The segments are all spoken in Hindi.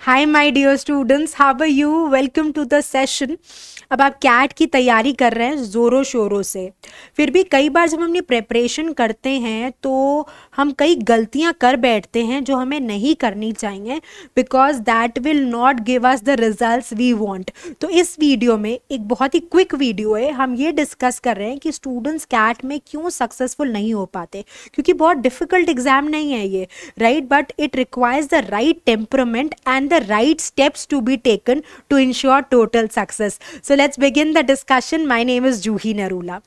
Hi my dear students, how are you? Welcome to the session. अब आप कैट की तैयारी कर रहे हैं ज़ोरों शोरों से। फिर भी कई बार जब हम अपनी प्रिपरेशन करते हैं तो हम कई गलतियां कर बैठते हैं जो हमें नहीं करनी चाहिए, because that will not give us the results we want. तो इस वीडियो में एक बहुत ही क्विक वीडियो है, हम ये डिस्कस कर रहे हैं कि स्टूडेंट्स कैट में क्यों सक्सेसफुल नहीं हो पाते, क्योंकि बहुत डिफिकल्ट एग्जाम नहीं है ये, right? But it requires the right temperament and the right steps to be taken to ensure total success. So let's begin the discussion. My name is Juhi Narula.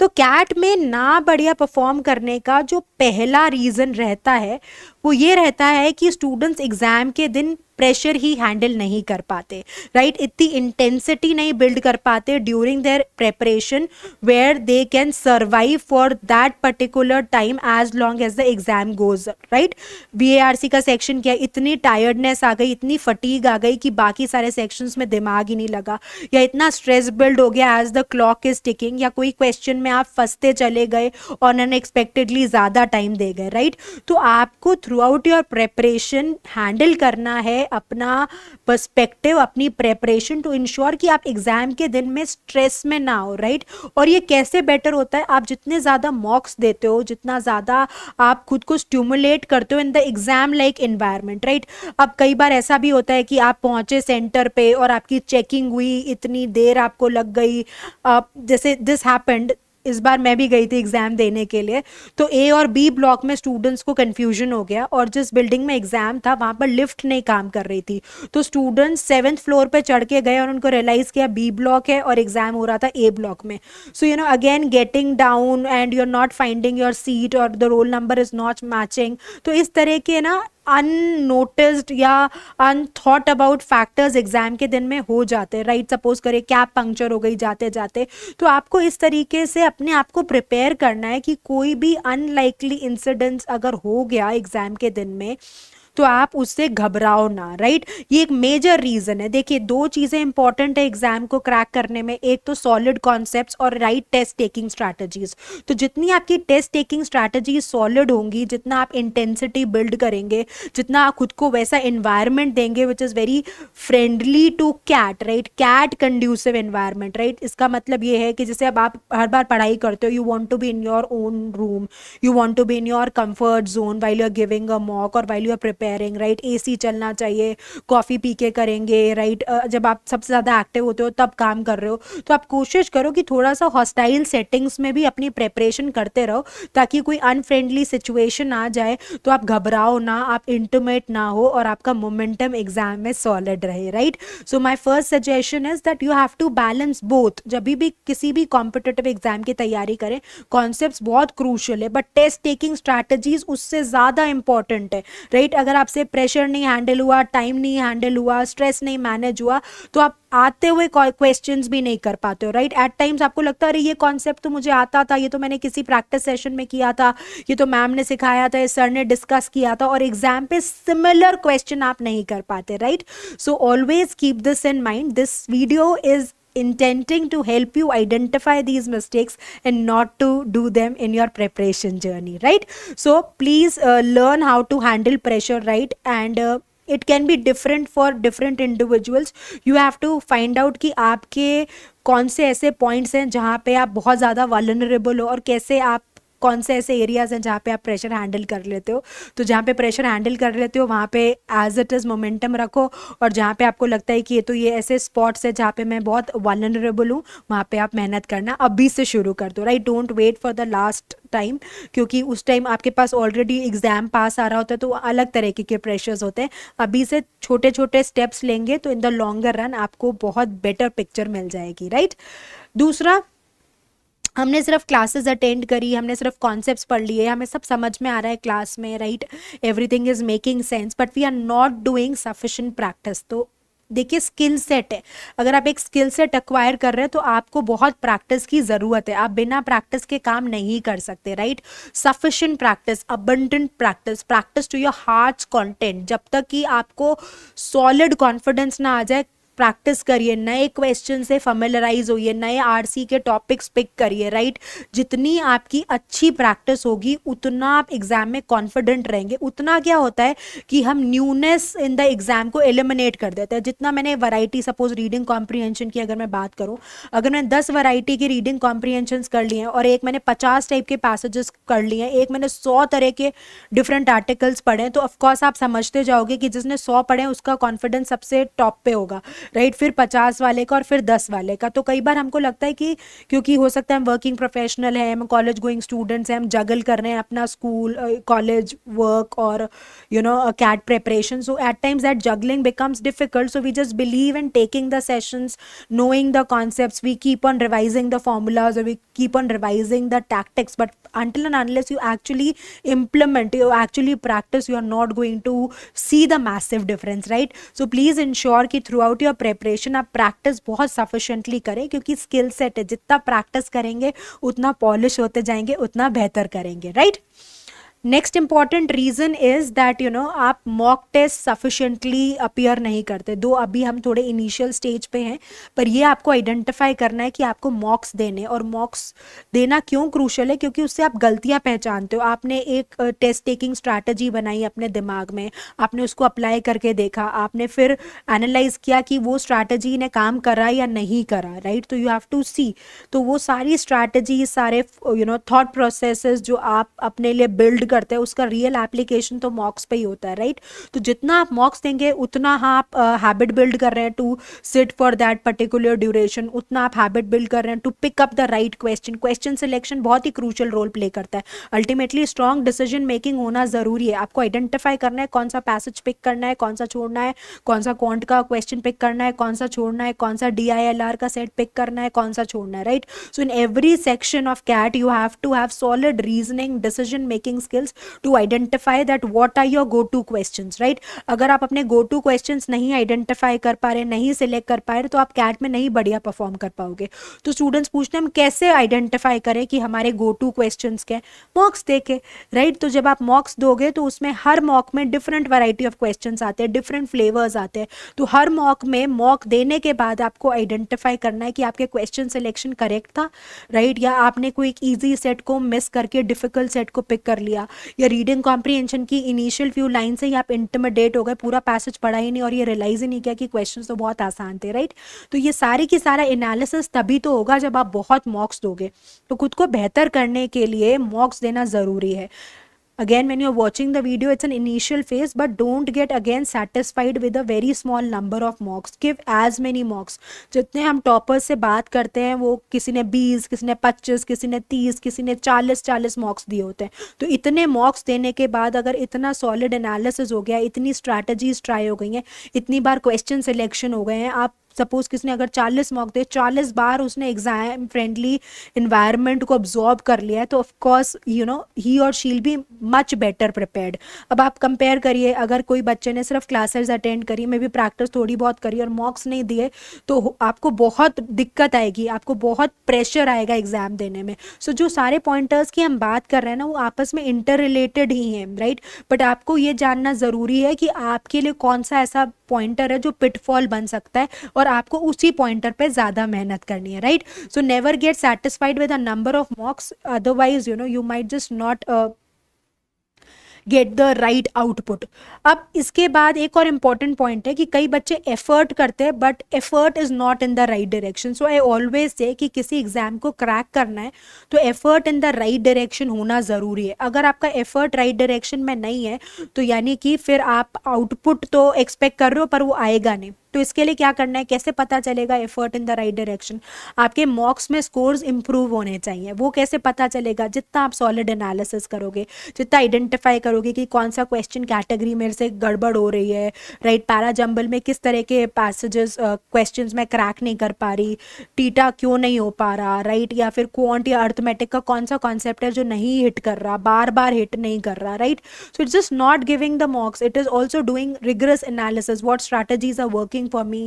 तो कैट में ना बढ़िया परफॉर्म करने का जो पहला रीज़न रहता है वो ये रहता है कि स्टूडेंट्स एग्ज़ाम के दिन प्रेशर ही हैंडल नहीं कर पाते, राइट? इतनी इंटेंसिटी नहीं बिल्ड कर पाते during their preparation where they can survive for that particular time as long as the exam goes, right? BARC का सेक्शन क्या, इतनी टायर्डनेस आ गई, इतनी फटीग आ गई कि बाकी सारे सेक्शंस में दिमाग ही नहीं लगा, या इतना स्ट्रेस बिल्ड हो गया as the clock is ticking, या कोई क्वेश्चन में आप फंसते चले गए और अनएक्सपेक्टेडली ज़्यादा टाइम दे गए, राइट? तो आपको through out your preparation handle करना है अपना पर्सपेक्टिव, अपनी प्रेपरेशन, टू इंश्योर कि आप एग्जाम के दिन में स्ट्रेस में ना हो, राइट? और ये कैसे बेटर होता है? आप जितने ज़्यादा मॉक्स देते हो, जितना ज़्यादा आप खुद को स्टिमुलेट करते हो in the exam like environment, right? अब कई बार ऐसा भी होता है कि आप पहुंचे सेंटर पे और आपकी चेकिंग हुई, इतनी देर आपको लग गई, जैसे दिस हैपेंड, इस बार मैं भी गई थी एग्जाम देने के लिए, तो ए और बी ब्लॉक में स्टूडेंट्स को कंफ्यूजन हो गया, और जिस बिल्डिंग में एग्जाम था वहां पर लिफ्ट नहीं काम कर रही थी, तो स्टूडेंट्स 7th फ्लोर पे चढ़ के गए और उनको रियलाइज किया बी ब्लॉक है और एग्जाम हो रहा था ए ब्लॉक में। So you know, again getting down and you are not finding your seat और the roll number is not matching. तो इस तरह के ना अननोटिस्ड या अनथॉट अबाउट फैक्टर्स एग्जाम के दिन में हो जाते हैं, राइट? सपोज करें कैप पंक्चर हो गई जाते जाते, तो आपको इस तरीके से अपने आप को प्रिपेयर करना है कि कोई भी अनलाइकली इंसिडेंट्स अगर हो गया एग्जाम के दिन में तो आप उससे घबराओ ना, राइट? ये एक मेजर रीजन है। देखिए, दो चीजें इंपॉर्टेंट है एग्जाम को क्रैक करने में, एक तो सॉलिड कॉन्सेप्ट्स और राइट टेस्ट टेकिंग स्ट्रैटेजीज। तो जितनी आपकी टेस्ट टेकिंग स्ट्रैटेजी सॉलिड होंगी, जितना आप इंटेंसिटी बिल्ड करेंगे, जितना आप खुद को वैसा एनवायरनमेंट देंगे which is very friendly to CAT, right? CAT conducive environment, right? इसका मतलब ये है कि जैसे अब आप हर बार पढ़ाई करते हो, you want to be in your own room, you want to be in your comfort zone while you are giving a mock और while you are preparing, right? AC चलना चाहिए, कॉफी पी के करेंगे, राइट? जब आप सबसे ज़्यादा एक्टिव होते हो तब काम कर रहे हो, तो आप कोशिश करो कि थोड़ा सा हॉस्टाइल सेटिंग्स में भी अपनी प्रेपरेशन करते रहो, ताकि कोई अनफ्रेंडली सिचुएशन आ जाए तो आप घबराओ ना, आप इंटिमेट ना हो और आपका मोमेंटम एग्जाम में सॉलिड रहे, right? So my first suggestion is that you have to balance both. जब भी किसी भी कॉम्पिटिटिव एग्जाम की तैयारी करें, कॉन्सेप्ट्स बहुत क्रूशियल है, बट टेस्ट टेकिंग स्ट्रैटेजीज उससे ज़्यादा इंपॉर्टेंट है, राइट? अगर आपसे प्रेशर नहीं हैंडल हुआ, टाइम नहीं हैंडल हुआ, स्ट्रेस नहीं मैनेज हुआ, तो आप आते हुए क्वेश्चंस भी नहीं कर पाते हो, राइट? एट टाइम्स आपको लगता है अरे ये कॉन्सेप्ट तो मुझे आता था, ये तो मैंने किसी प्रैक्टिस सेशन में किया था, ये तो मैम ने सिखाया था, ये सर ने डिस्कस किया था, और एग्जाम पे सिमिलर क्वेश्चन आप नहीं कर पाते, right? So always keep this in mind. This video is intending to help you identify these mistakes and not to do them in your preparation journey, right? So please learn how to handle pressure, right? And it can be different for different individuals. You have to find out कि आपके कौन से ऐसे points हैं जहाँ पे आप बहुत ज़्यादा vulnerable हो, और कैसे आप कौन से ऐसे एरियाज हैं जहाँ पे आप प्रेशर हैंडल कर लेते हो। तो जहाँ पे प्रेशर हैंडल कर लेते हो वहाँ पे एज इट इज़ मोमेंटम रखो, और जहाँ पे आपको लगता है कि ये ऐसे स्पॉट्स है जहाँ पे मैं बहुत वल्नरेबल हूँ, वहाँ पे आप मेहनत करना अभी से शुरू कर दो, right? Don't wait for the last time, क्योंकि उस टाइम आपके पास ऑलरेडी एग्जाम पास आ रहा होता है, तो अलग तरीके के प्रेशर्स होते हैं। अभी से छोटे छोटे स्टेप्स लेंगे तो इन द लॉन्गर रन आपको बहुत बेटर पिक्चर मिल जाएगी, राइट? दूसरा, हमने सिर्फ क्लासेस अटेंड करी, हमने सिर्फ कॉन्सेप्ट्स पढ़ लिए, हमें सब समझ में आ रहा है क्लास में, right? Everything is making sense, but we are not doing sufficient practice. तो देखिए, स्किल सेट है, अगर आप एक स्किल सेट एक्वायर कर रहे हैं तो आपको बहुत प्रैक्टिस की ज़रूरत है, आप बिना प्रैक्टिस के काम नहीं कर सकते, right? Sufficient practice, abundant practice, practice to your heart's content. जब तक कि आपको सॉलिड कॉन्फिडेंस ना आ जाए प्रैक्टिस करिए, नए क्वेश्चन से फेमिलराइज होइए, नए आरसी के टॉपिक्स पिक करिए, राइट। जितनी आपकी अच्छी प्रैक्टिस होगी उतना आप एग्जाम में कॉन्फिडेंट रहेंगे, उतना क्या होता है कि हम न्यूनेस इन द एग्जाम को एलिमिनेट कर देते हैं। जितना मैंने वैरायटी, सपोज रीडिंग कॉम्प्रीहेंशन की अगर मैं बात करूं, अगर मैंने 10 वैरायटी की रीडिंग कॉम्प्रीहेंशन कर लिए हैं और एक मैंने 50 टाइप के पैसेजेस कर लिए हैं, एक मैंने 100 तरह के डिफरेंट आर्टिकल्स पढ़े हैं, तो ऑफकोर्स आप समझते जाओगे कि जिसने 100 पढ़े हैं उसका कॉन्फिडेंस सबसे टॉप पे होगा, राइट। फिर 50 वाले का और फिर 10 वाले का। तो कई बार हमको लगता है कि क्योंकि हो सकता है हम वर्किंग प्रोफेशनल हैं, हम कॉलेज गोइंग स्टूडेंट्स हैं, हम जगल कर रहे हैं अपना स्कूल, कॉलेज वर्क और CAT preparation, so at times that juggling becomes difficult, so we just believe in taking the sessions, knowing the concepts, we keep on revising the formulas or we keep on revising the tactics, but until and unless you actually implement, you actually practice, you are not going to see the massive difference, right? So please ensure कि throughout your preparation आप practice बहुत sufficiently करें, क्योंकि skill set है, जितना practice करेंगे उतना polish होते जाएंगे, उतना बेहतर करेंगे, right? Next important reason is that आप मॉक टेस्ट सफिशेंटली अपीयर नहीं करते। दो अभी हम थोड़े इनिशियल स्टेज पे हैं, पर ये आपको आइडेंटिफाई करना है कि आपको मॉक्स देने, और मॉक्स देना क्यों क्रूशल है, क्योंकि उससे आप गलतियां पहचानते हो। आपने एक टेस्ट टेकिंग स्ट्रैटेजी बनाई अपने दिमाग में, आपने उसको अप्लाई करके देखा, आपने फिर एनालाइज किया कि वो स्ट्रैटेजी ने काम करा या नहीं करा, राइट। तो यू हैव टू सी, तो वो सारी स्ट्रैटेजी, सारे थॉट प्रोसेसेस जो आप अपने लिए बिल्ड करते हैं, उसका रियल एप्लीकेशन तो मॉक्स पे ही होता है, राइट। तो जितना आप मॉक्स देंगे उतना आप हैबिट बिल्ड कर रहे हैं to sit for that particular duration, उतना आप हैबिट बिल्ड कर रहे हैं to pick up the right question. Question selection बहुत ही क्रूशियल रोल प्ले करता है। अल्टीमेटली स्ट्रॉन्ग डिसीजन मेकिंग होना जरूरी है। आपको आइडेंटिफाई करना है कौन सा पैसेज पिक करना है, कौन सा छोड़ना है, कौन सा क्वांट का क्वेश्चन पिक करना है, कौन सा छोड़ना है, कौन सा DILR का सेट पिक करना है, कौन सा छोड़ना है, right. So in every section of CAT you have to have solid reasoning, decision making skills to identify that what are your go to questions, right? अगर आप अपने go to questions नहीं identify कर पा रहे, नहीं select कर पा रहे, तो आप CAT में नहीं बढ़िया परफॉर्म कर पाओगे। तो स्टूडेंट्स पूछते हैं हम कैसे आइडेंटिफाई करें कि हमारे go to questions क्या है? मॉक्स देके, राइट। तो जब आप मॉक्स दोगे तो उसमें हर मॉक में डिफरेंट वैरायटी ऑफ क्वेश्चंस आते हैं, डिफरेंट फ्लेवर्स आते हैं। तो हर मॉक में मॉक देने के बाद आपको आइडेंटिफाई करना है कि आपके क्वेश्चन सिलेक्शन करेक्ट था, राइट, या आपने कोई एक ईजी सेट को मिस करके डिफिकल्ट सेट को पिक कर लिया, या रीडिंग कॉम्प्रीहेंशन की इनिशियल फ्यू लाइन से ही आप इंटिमिडेट हो गए, पूरा पैसेज पढ़ा ही नहीं और ये रियलाइज ही नहीं किया कि क्वेश्चंस तो बहुत आसान थे, राइट। तो ये सारी की सारा एनालिसिस तभी तो होगा जब आप बहुत मॉक्स दोगे। तो खुद को बेहतर करने के लिए मॉक्स देना ज़रूरी है। Again, when you're watching the video, it's an initial phase, but don't get again satisfied with a very small number of mocks. Give as many mocks. जितने हम टॉपर्स से बात करते हैं, वो किसी ने 20, किसी ने 25, किसी ने 30, किसी ने 40 मॉक्स दिए होते हैं। तो इतने मॉक्स देने के बाद अगर इतना सॉलिड एनालिसिस हो गया, इतनी स्ट्रैटेजीज ट्राई हो गई हैं, इतनी बार क्वेश्चन सिलेक्शन हो गए हैं, आप सपोज किसने अगर 40 मॉक दे, 40 बार उसने एग्जाम फ्रेंडली इन्वायरमेंट को ऑब्जॉर्व कर लिया है, तो ऑफकोर्स ही और she will be much better prepared. अब आप कंपेयर करिए, अगर कोई बच्चे ने सिर्फ क्लासेस अटेंड करी, मे भी प्रैक्टिस थोड़ी बहुत करी और मॉक्स नहीं दिए, तो आपको बहुत दिक्कत आएगी, आपको बहुत प्रेशर आएगा एग्जाम देने में। सो जो सारे पॉइंटर्स की हम बात कर रहे हैं ना, वो आपस में इंटर रिलेटेड ही हैं, राइट। बट आपको ये जानना ज़रूरी है कि आपके लिए कौन सा ऐसा पॉइंटर है जो पिटफॉल बन सकता है, और आपको उसी पॉइंटर पे ज़्यादा मेहनत करनी है, right. So never get satisfied with a number of मॉक्स, otherwise you might just not get the right output. अब इसके बाद एक और इम्पॉर्टेंट पॉइंट है कि कई बच्चे एफर्ट करते हैं but effort is not in the right direction. So I always say कि किसी एग्जाम को क्रैक करना है तो effort in the right direction होना ज़रूरी है। अगर आपका एफर्ट राइट डायरेक्शन में नहीं है तो यानी कि फिर आप आउटपुट तो एक्सपेक्ट कर रहे हो पर वो आएगा नहीं। तो इसके लिए क्या करना है, कैसे पता चलेगा effort in the right direction? आपके मॉक्स में स्कोर्स इंप्रूव होने चाहिए। वो कैसे पता चलेगा? जितना आप सॉलिड एनालिसिस करोगे, जितना आइडेंटिफाई करोगे कि कौन सा क्वेश्चन कैटेगरी मेरे से गड़बड़ हो रही है, राइट, पैरा जंबल में किस तरह के पैसेजेस क्वेश्चंस मैं क्रैक नहीं कर पा रही, टीटा क्यों नहीं हो पा रहा, राइट, या फिर क्वांट या अर्थमेटिक का कौन सा कॉन्सेप्ट है जो नहीं हिट कर रहा, बार बार हिट नहीं कर रहा, right. So it's just not giving the mocks, it is also doing rigorous analysis, what strategies are working for me,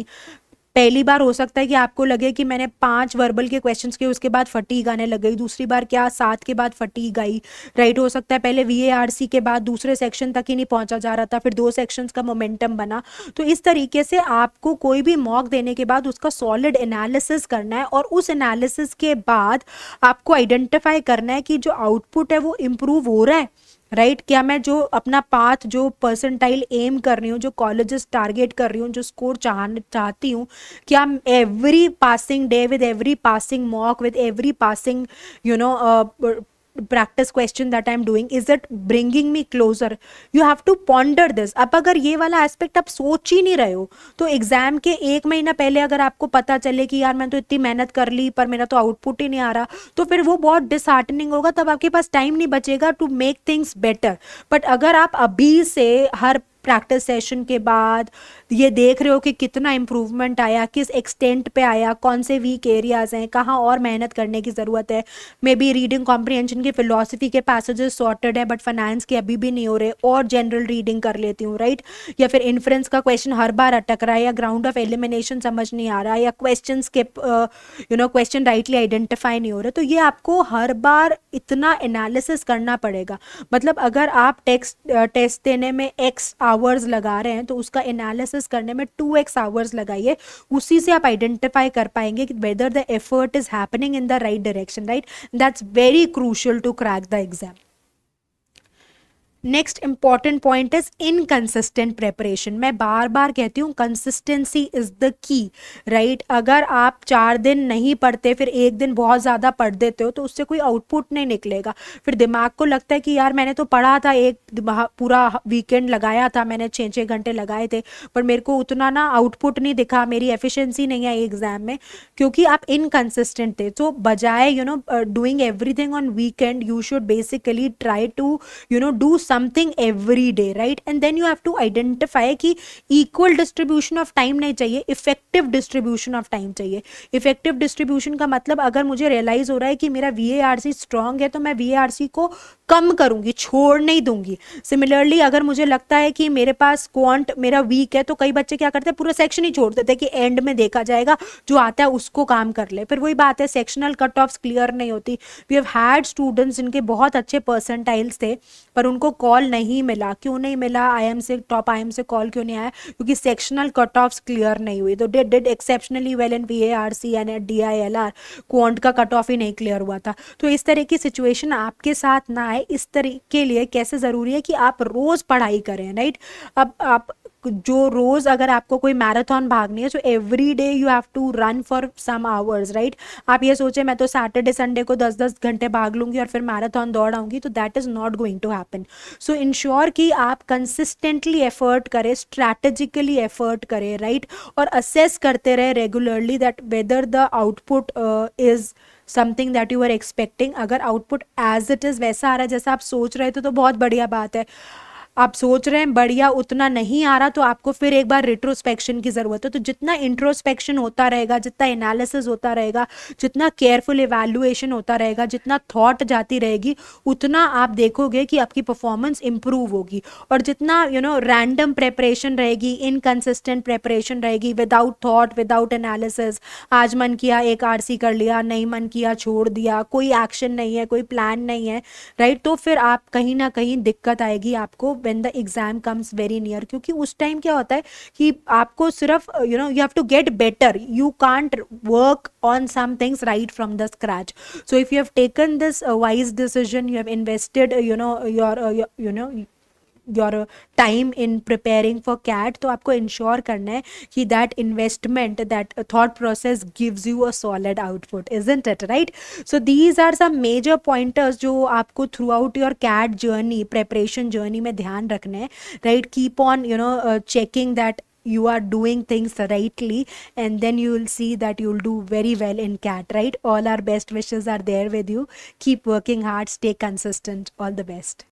पहली बार हो सकता है कि आपको लगे कि मैंने 5 वर्बल के क्वेश्चंस किए, उसके बाद फटीग आने लग गई, दूसरी बार क्या 7 के बाद फटीग आई, राइट। हो सकता है पहले VARC के बाद दूसरे सेक्शन तक ही नहीं पहुंचा जा रहा था, फिर 2 सेक्शंस का मोमेंटम बना। तो इस तरीके से आपको कोई भी मॉक देने के बाद उसका सॉलिड एनालिसिस करना है, और उस एनालिसिस के बाद आपको आइडेंटिफाई करना है कि जो आउटपुट है वो इम्प्रूव हो रहा है, राइट। क्या मैं जो अपना पाथ, जो परसेंटाइल एम कर रही हूँ, जो कॉलेजेस टारगेट कर रही हूँ, जो स्कोर चाहती हूँ, क्या every passing day, with every passing mock, with every passing practice question that I'm doing, is it bringing me closer? You have to ponder this. अब अगर ये वाला एस्पेक्ट आप सोच ही नहीं रहे हो, तो एग्जाम के 1 महीना पहले अगर आपको पता चले कि यार मैं तो इतनी मेहनत कर ली पर मेरा तो आउटपुट ही नहीं आ रहा, तो फिर वो बहुत डिसहार्टनिंग होगा, तब आपके पास टाइम नहीं बचेगा to make things better. But अगर आप अभी से हर प्रैक्टिस सेशन के बाद ये देख रहे हो कि कितना इम्प्रूवमेंट आया, किस एक्सटेंट पे आया, कौन से वीक एरियाज हैं, कहाँ और मेहनत करने की ज़रूरत है, मे बी रीडिंग कॉम्प्रिहेंशन की फिलोसफी के पैसेजेस सॉर्टेड है बट फाइनेंस के अभी भी नहीं हो रहे, और जनरल रीडिंग कर लेती हूँ, राइट। या फिर इन्फ्रेंस का क्वेश्चन हर बार अटक रहा है, या ग्राउंड ऑफ एलिमिनेशन समझ नहीं आ रहा, या क्वेश्चन के क्वेश्चन राइटली आइडेंटिफाई नहीं हो रहे। तो ये आपको हर बार इतना एनालिसिस करना पड़ेगा। मतलब अगर आप टेस्ट देने में x आवर्स लगा रहे हैं, तो उसका एनालिसिस करने में 2x आवर्स लगाइए। उसी से आप आइडेंटिफाई कर पाएंगे कि whether the effort is happening in the right direction, right. That's very crucial to crack the exam. Next important point is inconsistent preparation. मैं बार बार कहती हूँ consistency is the key, right. अगर आप 4 दिन नहीं पढ़ते फिर एक दिन बहुत ज़्यादा पढ़ देते हो, तो उससे कोई आउटपुट नहीं निकलेगा। फिर दिमाग को लगता है कि यार मैंने तो पढ़ा था, एक पूरा वीकेंड लगाया था, मैंने 6-6 घंटे लगाए थे, पर मेरे को उतना ना आउटपुट नहीं दिखा, मेरी एफिशिएंसी नहीं आई एग्जाम में, क्योंकि आप इनकंसिस्टेंट थे। तो बजाय doing everything on weekend, you should basically try to do something every day, right? And then you have to identify कि equal distribution of time नहीं चाहिए, effective distribution of time चाहिए। effective distribution का मतलब अगर मुझे रियलाइज हो रहा है कि मेरा VARC स्ट्रांग है, तो मैं VARC को कम करूंगी, छोड़ नहीं दूंगी। सिमिलरली अगर मुझे लगता है कि मेरे पास क्वांट मेरा वीक है, तो कई बच्चे क्या करते हैं, पूरा सेक्शन ही छोड़ देते हैं कि एंड में देखा जाएगा, जो आता है उसको काम कर ले। फिर वही बात है, सेक्शनल कट ऑफ्स क्लियर नहीं होती। वी हैव हैड स्टूडेंट्स जिनके बहुत अच्छे परसेंटाइल्स थे, पर उनको कॉल नहीं मिला। क्यों नहीं मिला? IIM से, टॉप IIM से कॉल क्यों नहीं आया? क्योंकि सेक्शनल कट ऑफ्स क्लियर नहीं हुई। तो did exceptionally well in VARC and DILR, quant का कट ऑफ ही नहीं क्लियर हुआ था। तो इस तरह की सिचुएशन आपके साथ ना आए, इस तरह के लिए कैसे ज़रूरी है कि आप रोज़ पढ़ाई करें, राइट। अब आप जो रोज़ अगर आपको कोई मैराथन भागनी है, so every day you have to run for some hours, right. आप ये सोचें मैं तो सैटरडे संडे को 10-10 घंटे भाग लूँगी और फिर मैराथन दौड़ आऊँगी, तो that is not going to happen. So ensure कि आप कंसिस्टेंटली एफर्ट करें, स्ट्रैटेजिकली एफर्ट करें, राइट, और असेस करते रहे regularly that whether the output is something that you are expecting. अगर आउटपुट एज इट इज़ वैसा आ रहा है जैसा आप सोच रहे थे, तो बहुत बढ़िया बात है। आप सोच रहे हैं बढ़िया उतना नहीं आ रहा, तो आपको फिर एक बार रिट्रोस्पेक्शन की ज़रूरत है। तो जितना इंट्रोस्पेक्शन होता रहेगा, जितना एनालिसिस होता रहेगा, जितना केयरफुल इवैल्यूएशन होता रहेगा, जितना थॉट जाती रहेगी, उतना आप देखोगे कि आपकी परफॉर्मेंस इंप्रूव होगी। और जितना रैंडम प्रेपरेशन रहेगी, इनकंसिस्टेंट प्रेपरेशन रहेगी, विदाउट थॉट, विदाउट एनालिसिस, आज मन किया एक RC कर लिया, नहीं मन किया छोड़ दिया, कोई एक्शन नहीं है, कोई प्लान नहीं है, राइट, तो फिर आप कहीं ना कहीं दिक्कत आएगी आपको when the exam comes very near। क्योंकि उस टाइम क्या होता है कि आपको सिर्फ you have to get better, you can't work on some things right from the scratch। so if you have taken this wise decision, you have invested your time in preparing for CAT, तो आपको इंश्योर करना है कि that investment, that thought process gives you a solid output, isn't it, right? so these are some major pointers जो आपको throughout your CAT journey, preparation journey में ध्यान रखना है, right? keep on checking that you are doing things rightly, and then you will see that you will do very well in CAT, right? all our best wishes are there with you. Keep working hard, stay consistent. All the best.